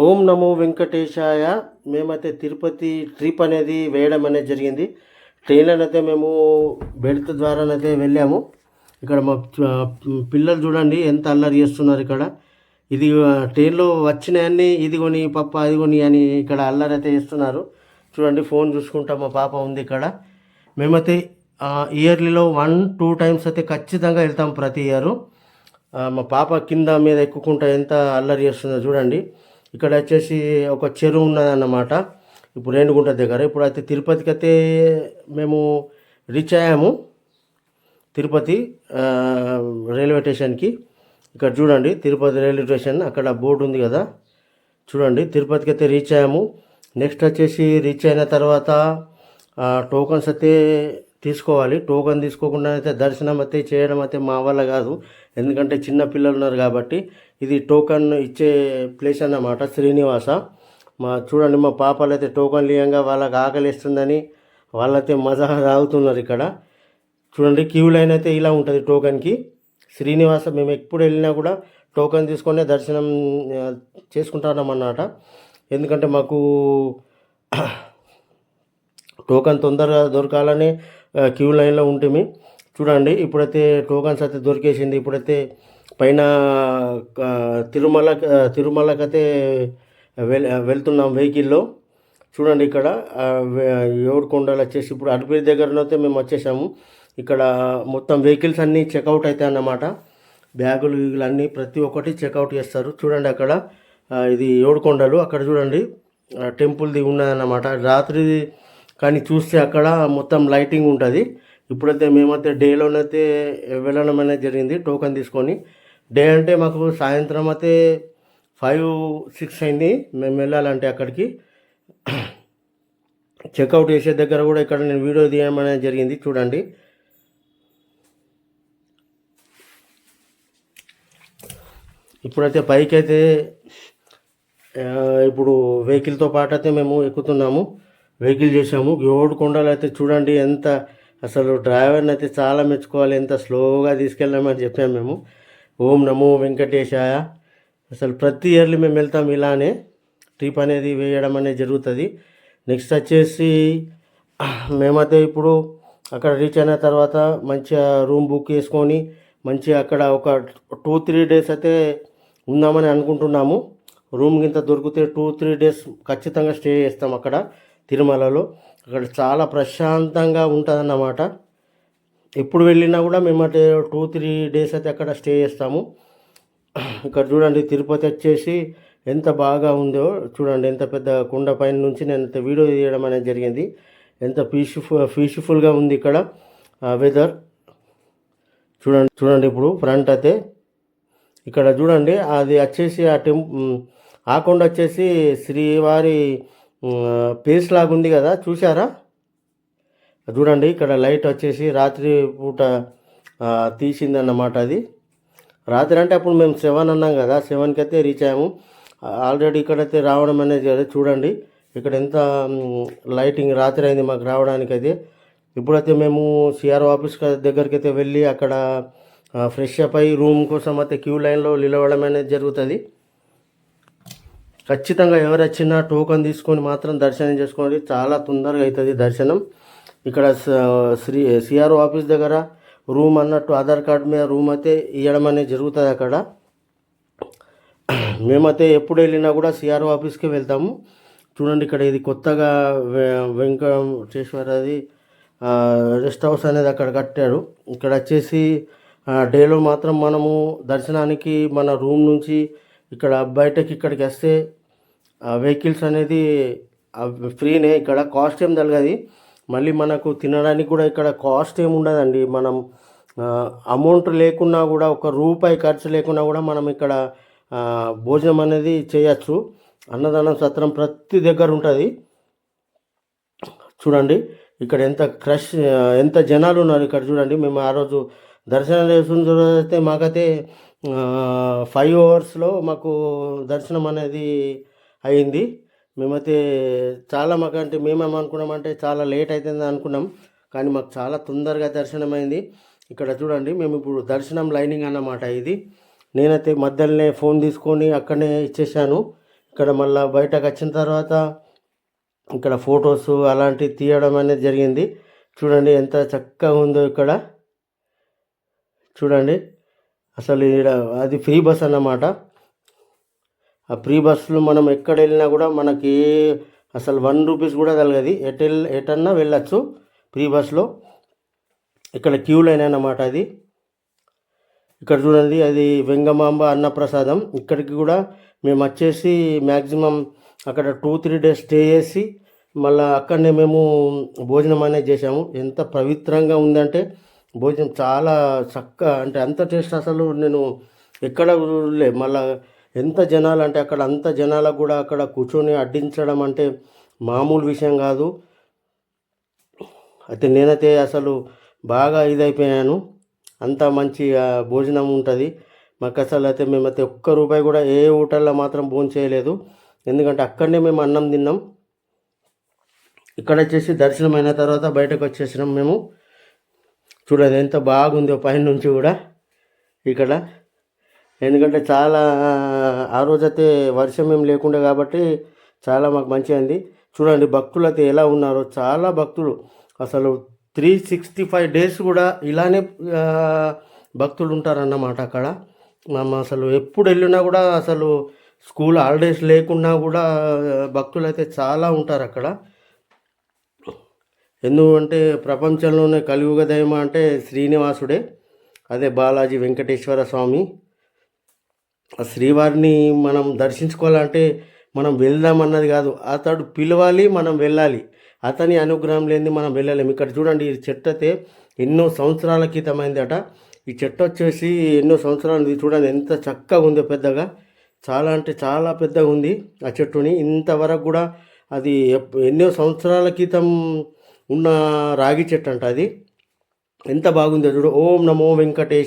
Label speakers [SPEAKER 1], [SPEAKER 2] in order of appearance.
[SPEAKER 1] ఓం నమో వెంకటేశాయ. మేమైతే తిరుపతి ట్రిప్ అనేది వేయడం అనేది జరిగింది. ట్రైన్లోనైతే మేము బెర్త్ ద్వారానైతే వెళ్ళాము. ఇక్కడ మా పిల్లలు చూడండి ఎంత అల్లరి చేస్తున్నారు ఇక్కడ. ఇది ట్రైన్లో వచ్చినాయన్నీ ఇది కొని పప్ప అది కొని అని ఇక్కడ అల్లరి అయితే చేస్తున్నారు. చూడండి ఫోన్ చూసుకుంటా మా పాప ఉంది ఇక్కడ. మేమైతే ఇయర్లీలో 1-2 టైమ్స్ అయితే ఖచ్చితంగా వెళ్తాం ప్రతి ఇయరు. మా పాప కింద మీద ఎక్కుకుంటా ఎంత అల్లరి చేస్తుందో చూడండి. ఇక్కడ వచ్చేసి ఒక చెరువు ఉన్నదన్నమాట. ఇప్పుడు రేణిగుంట దగ్గర. ఇప్పుడు అయితే తిరుపతికి అయితే మేము రీచ్ అయ్యాము. తిరుపతి రైల్వే స్టేషన్కి. ఇక్కడ చూడండి తిరుపతి రైల్వే స్టేషన్ అక్కడ బోర్డు ఉంది కదా, చూడండి. తిరుపతికి అయితే రీచ్ అయ్యాము. నెక్స్ట్ వచ్చేసి రీచ్ అయిన తర్వాత టోకన్స్ అయితే తీసుకోవాలి. టోకన్ తీసుకోకుండా అయితే దర్శనం అయితే చేయడం అయితే మా వల్ల కాదు, ఎందుకంటే చిన్న పిల్లలు ఉన్నారు కాబట్టి. ఇది టోకన్ ఇచ్చే ప్లేస్ అన్నమాట, శ్రీనివాస. చూడండి మా పాపలు అయితే టోకన్ లియంగా వాళ్ళకి ఆకలిస్తుందని వాళ్ళైతే మజా తాగుతున్నారు ఇక్కడ. చూడండి క్యూ లైన్ అయితే ఇలా ఉంటుంది టోకన్కి. శ్రీనివాస మేము ఎప్పుడు వెళ్ళినా కూడా టోకన్ తీసుకొని దర్శనం చేసుకుంటామన్నమాట. ఎందుకంటే మాకు టోకన్ తొందరగా దొరకాలని క్యూ లైన్లో ఉంటుంది. చూడండి ఇప్పుడైతే టోకన్స్ అయితే దొరికేసింది. ఇప్పుడైతే పైన తిరుమలకైతే వెళ్తున్నాం వెహికల్లో. చూడండి ఇక్కడ ఏడుకొండలు వచ్చేసి ఇప్పుడు అలిపిరి దగ్గరనైతే మేము వచ్చేసాము. ఇక్కడ మొత్తం వెహికల్స్ అన్నీ చెక్అవుట్ అవుతాయి అన్నమాట. బ్యాగులు గీగులు అన్నీ ప్రతి ఒక్కటి చెక్అవుట్ చేస్తారు. చూడండి అక్కడ ఇది ఏడుకొండలు. అక్కడ చూడండి టెంపుల్ది ఉన్నదన్నమాట. రాత్రి కానీ చూస్తే అక్కడ మొత్తం లైటింగ్ ఉంటుంది. ఇప్పుడైతే మేమైతే డేలోనైతే వెళ్ళడం అనేది జరిగింది టోకన్ తీసుకొని. డే అంటే మాకు సాయంత్రం అయితే 5-6 అయింది మేము వెళ్ళాలంటే అక్కడికి. చెక్అవుట్ చేసే దగ్గర కూడా ఇక్కడ నేను వీడియో తీయడం అనేది జరిగింది. చూడండి ఇప్పుడైతే పైకి అయితే ఇప్పుడు వెహికల్తో పాటు అయితే మేము ఎక్కుతున్నాము. వెహికల్ చేసాము. ఏడుకొండలు అయితే చూడండి ఎంత, అసలు డ్రైవర్ని అయితే చాలా మెచ్చుకోవాలి, ఎంత స్లోగా తీసుకెళ్ళామని చెప్పాము మేము. ఓం నమో వెంకటేశాయ. అసలు ప్రతి ఇయర్లీ మేము వెళ్తాం ఇలానే, ట్రిప్ అనేది వేయడం అనేది జరుగుతుంది. నెక్స్ట్ వచ్చేసి మేమైతే ఇప్పుడు అక్కడ రీచ్ అయిన తర్వాత మంచిగా రూమ్ బుక్ చేసుకొని మంచిగా అక్కడ ఒక 2-3 డేస్ అయితే ఉందామని అనుకుంటున్నాము. రూమ్ కింద దొరికితే 2-3 డేస్ ఖచ్చితంగా స్టే చేస్తాం అక్కడ తిరుమలలో. అక్కడ చాలా ప్రశాంతంగా ఉంటుందన్నమాట. ఎప్పుడు వెళ్ళినా కూడా మేము అంటే 2-3 డేస్ అయితే అక్కడ స్టే చేస్తాము. ఇక్కడ చూడండి తిరుపతి వచ్చేసి ఎంత బాగా ఉందో చూడండి. ఎంత పెద్ద కొండ పైన నుంచి నేను వీడియో తీయడం అనేది జరిగింది. ఎంత పీస్ఫుల్గా ఉంది ఇక్కడ వెదర్. చూడండి ఇప్పుడు ఫ్రంట్ అయితే ఇక్కడ చూడండి అది వచ్చేసి ఆ కొండ వచ్చేసి శ్రీవారి పేస్ లాగా ఉంది కదా, చూసారా? చూడండి ఇక్కడ లైట్ వచ్చేసి రాత్రి పూట తీసిందన్నమాట. అది రాత్రి అంటే అప్పుడు మేము 7 అన్నాం కదా, 7కి అయితే రీచ్ అయ్యాము. ఆల్రెడీ ఇక్కడైతే రావడం అనేది చూడండి ఇక్కడ ఎంత లైటింగ్ రాత్రి అయింది మాకు రావడానికి అయితే. ఇప్పుడైతే మేము సిఆర్ఓ ఆఫీస్ దగ్గరికి అయితే వెళ్ళి అక్కడ ఫ్రెష్ అప్ అయ్యి రూమ్ కోసం అయితే క్యూ లైన్లో నిలవడం అనేది జరుగుతుంది. ఖచ్చితంగా ఎవరు వచ్చినా టోకన్ తీసుకొని మాత్రం దర్శనం చేసుకోండి, చాలా తొందరగా అవుతుంది దర్శనం. ఇక్కడ సిఆర్ఓ ఆఫీస్ దగ్గర రూమ్ అన్నట్టు ఆధార్ కార్డు మీద రూమ్ అయితే ఇవ్వడం అనేది జరుగుతుంది అక్కడ. మేమైతే ఎప్పుడు వెళ్ళినా కూడా సిఆర్ఓ ఆఫీస్కి వెళ్తాము. చూడండి ఇక్కడ ఇది కొత్తగా వెంకటేశ్వరది రెస్ట్ హౌస్ అనేది అక్కడ కట్టాడు. ఇక్కడ వచ్చేసి డేలో మాత్రం మనము దర్శనానికి మన రూమ్ నుంచి ఇక్కడ బయటకి ఇక్కడికి వస్తే వెహికల్స్ అనేది ఫ్రీనే, ఇక్కడ కాస్ట్ ఏం తగ్గదు. మళ్ళీ మనకు తినడానికి కూడా ఇక్కడ కాస్ట్ ఏమి ఉండదండి. మనం అమౌంట్ లేకున్నా కూడా, 1 రూపాయి ఖర్చు లేకున్నా కూడా మనం ఇక్కడ భోజనం అనేది చేయచ్చు. అన్నదానం సత్రం ప్రతి దగ్గర ఉంటుంది. చూడండి ఇక్కడ ఎంత జనాలు ఉన్నారు ఇక్కడ చూడండి. మేము ఆ రోజు దర్శనం చేసుకున్న తర్వాత అయితే మాకైతే 5 అవర్స్లో మాకు దర్శనం అనేది అయింది. మేమైతే చాలా మాకంటే మేమేమనుకున్నామంటే చాలా లేట్ అవుతుంది అనుకున్నాం, కానీ మాకు చాలా తొందరగా దర్శనం అయింది. ఇక్కడ చూడండి మేము ఇప్పుడు దర్శనం లైనింగ్ అన్నమాట ఇది. నేనైతే మధ్యలోనే ఫోన్ తీసుకొని అక్కడనే ఇచ్చేసాను. ఇక్కడ మళ్ళీ బయటకు వచ్చిన తర్వాత ఇక్కడ ఫొటోస్ అలాంటివి తీయడం అనేది జరిగింది. చూడండి ఎంత చక్కగా ఉందో ఇక్కడ. చూడండి అసలు ఈడ అది ఫ్రీ బస్ అన్నమాట. ఆ ఫ్రీ బస్సులో మనం ఎక్కడ వెళ్ళినా కూడా మనకి అసలు 1 రూపీస్ కూడా తలగది. ఎటన్నా వెళ్ళచ్చు ఫ్రీ బస్లో. ఇక్కడ క్యూ లైన్ అన్నమాట అది. ఇక్కడ చూడండి అది వెంగమాంబ అన్నప్రసాదం. ఇక్కడికి కూడా మేము వచ్చేసి మ్యాక్సిమం అక్కడ 2-3 డేస్ స్టే చేసి మళ్ళీ అక్కడనే మేము భోజనం అనేది చేసాము. ఎంత పవిత్రంగా ఉందంటే భోజనం చాలా చక్కగా, అంటే అంత టేస్ట్ అసలు నేను ఎక్కడ చూడలే. మళ్ళీ ఎంత జనాలు అంటే అక్కడ అంత జనాలకు కూడా అక్కడ కూర్చొని అడ్డించడం అంటే మామూలు విషయం కాదు. అయితే నేనైతే అసలు బాగా ఇదైపోయాను. అంత మంచి భోజనం ఉంటుంది మాకు. అసలు అయితే మేమైతే ఒక్క రూపాయి కూడా ఏ హోటల్లో మాత్రం భోజనం చేయలేదు. ఎందుకంటే అక్కడనే మేము అన్నం తిన్నాం. ఇక్కడ వచ్చేసి దర్శనం అయిన తర్వాత బయటకు వచ్చేసినాం మేము. చూడండి ఎంత బాగుందో పైన నుంచి కూడా ఇక్కడ. ఎందుకంటే చాలా ఆ రోజైతే వర్షం ఏం లేకుండా కాబట్టి చాలా మాకు మంచిగా ఉంది. చూడండి భక్తులు అయితే ఎలా ఉన్నారో, చాలా భక్తులు అసలు 365 డేస్ కూడా ఇలానే భక్తులు ఉంటారన్నమాట అక్కడ. మనం అసలు ఎప్పుడు వెళ్ళినా కూడా అసలు స్కూల్ హాలిడేస్ లేకున్నా కూడా భక్తులు అయితే చాలా ఉంటారు అక్కడ. ఎందుకంటే ప్రపంచంలోనే కలియుగ దైవం అంటే శ్రీనివాసుడే, అదే బాలాజీ వెంకటేశ్వర స్వామి. ఆ శ్రీవారిని మనం దర్శించుకోవాలంటే మనం వెళ్దామన్నది కాదు, అతడు పిలవాలి, మనం వెళ్ళాలి. అతని అనుగ్రహం లేనిది మనం వెళ్ళలేము. ఇక్కడ చూడండి ఈ చెట్టు అయితే ఎన్నో సంవత్సరాల క్రితమైంది అట. ఈ చెట్టు వచ్చేసి ఎన్నో సంవత్సరాలు, చూడండి ఎంత చక్కగా ఉందో, పెద్దగా, చాలా అంటే చాలా పెద్దగా ఉంది ఆ చెట్టుని. ఇంతవరకు కూడా అది ఎన్నో సంవత్సరాల క్రితం ఉన్న రాగి చెట్టు అంట అది. ఎంత బాగుందో చూడు. ఓం నమో వెంకటేష్.